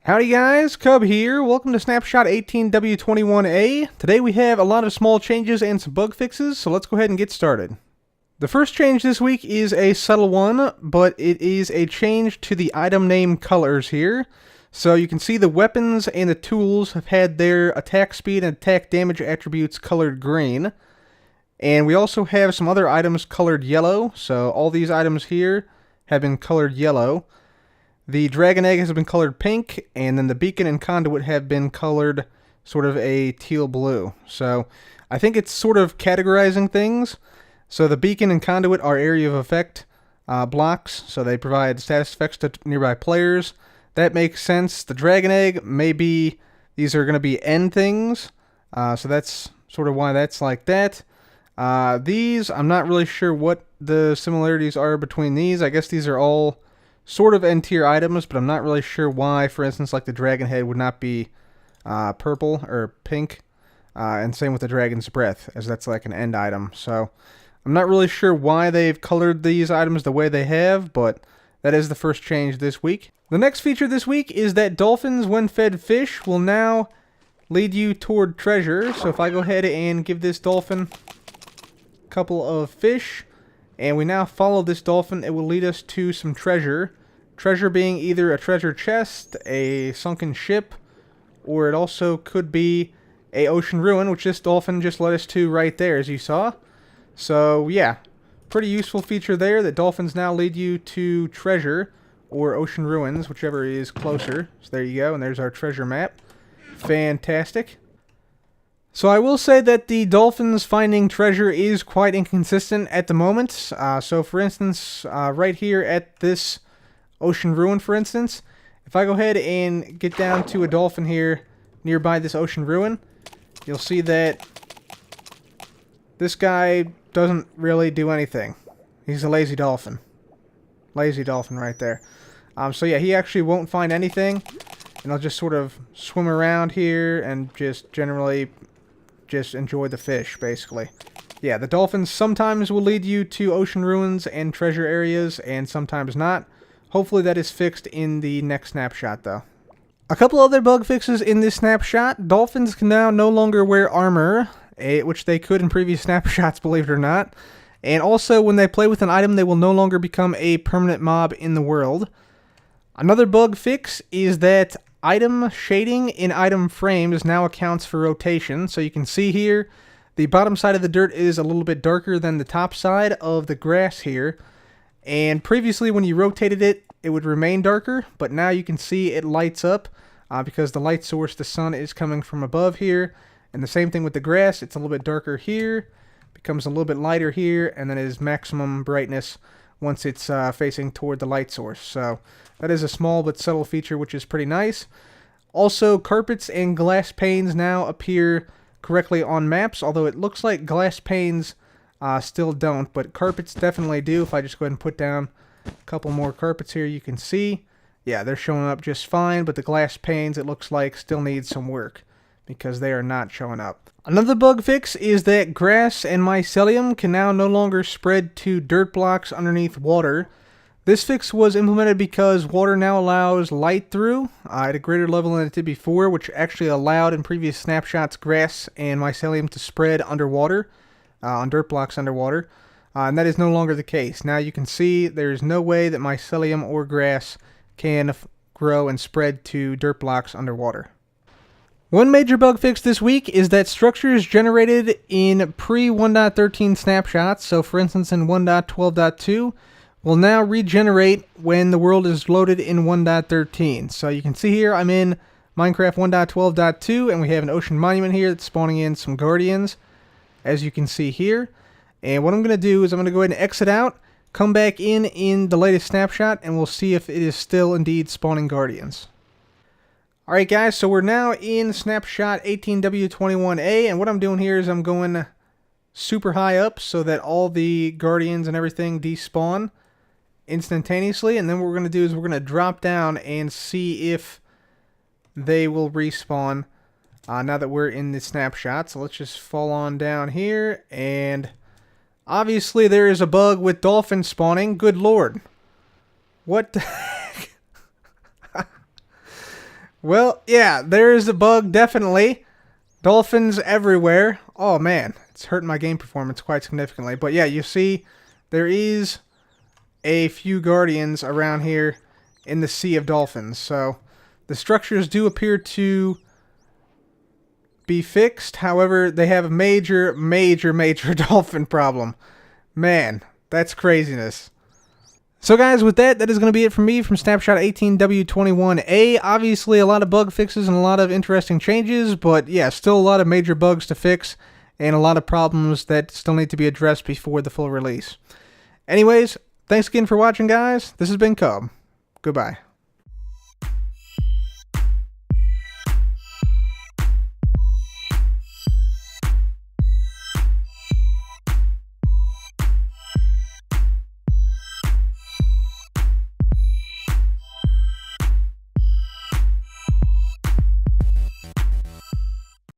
Howdy guys, Cub here. Welcome to Snapshot 18w21a. Today we have a lot of small changes and some bug fixes, so let's go ahead and get started. The first change this week is a subtle one, but it is a change to the item name colors here. So you can see the weapons and the tools have had their attack speed and attack damage attributes colored green. And we also have some other items colored yellow, so all these items here have been colored yellow. The Dragon Egg has been colored pink, and then the Beacon and Conduit have been colored sort of a teal blue. So I think it's sort of categorizing things. So the Beacon and Conduit are area of effect blocks, so they provide status effects to nearby players. That makes sense. The Dragon Egg, maybe these are going to be end things, so that's sort of why that's like that. These, I'm not really sure what the similarities are between these. I guess these are all sort of end tier items, but I'm not really sure why, for instance, like the Dragon Head would not be purple or pink, and same with the Dragon's Breath, as that's like an end item. So I'm not really sure why they've colored these items the way they have, but that is the first change this week. The next feature this week is that dolphins, when fed fish, will now lead you toward treasure. So if I go ahead and give this dolphin a couple of fish, and we now follow this dolphin, it will lead us to some treasure. Treasure being either a treasure chest, a sunken ship, or it also could be a ocean ruin, which this dolphin just led us to right there, as you saw. So yeah, pretty useful feature there, that dolphins now lead you to treasure, or ocean ruins, whichever is closer. So there you go, and there's our treasure map. Fantastic. So I will say that the dolphins finding treasure is quite inconsistent at the moment. So for instance, right here at this ocean ruin, for instance, if I go ahead and get down to a dolphin here nearby this ocean ruin, you'll see that this guy doesn't really do anything. He's a lazy dolphin. Lazy dolphin right there. So yeah, he actually won't find anything, and I'll just sort of swim around here and just generally just enjoy the fish, basically. Yeah, the dolphins sometimes will lead you to ocean ruins and treasure areas, and sometimes not. Hopefully that is fixed in the next snapshot, though. A couple other bug fixes in this snapshot. Dolphins can now no longer wear armor, which they could in previous snapshots, believe it or not. And also, when they play with an item, they will no longer become a permanent mob in the world. Another bug fix is that item shading in item frames now accounts for rotation. So you can see here, the bottom side of the dirt is a little bit darker than the top side of the grass here. And previously when you rotated it, it would remain darker, but now you can see it lights up because the light source, the sun, is coming from above here. And the same thing with the grass, it's a little bit darker here, becomes a little bit lighter here, and then it is maximum brightness once it's facing toward the light source. So that is a small but subtle feature, which is pretty nice. Also, carpets and glass panes now appear correctly on maps, although it looks like glass panes still don't, but carpets definitely do. If I just go ahead and put down a couple more carpets here, you can see, yeah, they're showing up just fine, but the glass panes, it looks like, still need some work because they are not showing up. Another bug fix is that grass and mycelium can now no longer spread to dirt blocks underneath water. This fix was implemented because water now allows light through at a greater level than it did before, which actually allowed in previous snapshots grass and mycelium to spread underwater, on dirt blocks underwater, and that is no longer the case. Now you can see there's no way that mycelium or grass can grow and spread to dirt blocks underwater. One major bug fix this week is that structures generated in pre-1.13 snapshots, so for instance in 1.12.2, will now regenerate when the world is loaded in 1.13. So you can see here I'm in Minecraft 1.12.2, and we have an ocean monument here that's spawning in some guardians, as you can see here. And what I'm going to do is I'm going to go ahead and exit out, come back in the latest snapshot, and we'll see if it is still indeed spawning guardians. Alright guys, so we're now in snapshot 18w21a, and what I'm doing here is I'm going super high up so that all the guardians and everything despawn instantaneously, and then what we're going to do is we're going to drop down and see if they will respawn now that we're in the snapshot. So let's just fall on down here, and obviously there is a bug with dolphins spawning. Good lord. What the heck? Well, yeah, there is a bug, definitely. Dolphins everywhere. Oh, man. It's hurting my game performance quite significantly. But yeah, you see, there is a few guardians around here in the sea of dolphins. So the structures do appear to be fixed. However, they have a major dolphin problem. Man, that's craziness. So guys, with that is going to be it from me from Snapshot 18w21a. Obviously, a lot of bug fixes and a lot of interesting changes, but yeah, still a lot of major bugs to fix and a lot of problems that still need to be addressed before the full release. Anyways, thanks again for watching, guys. This has been Cub. Goodbye.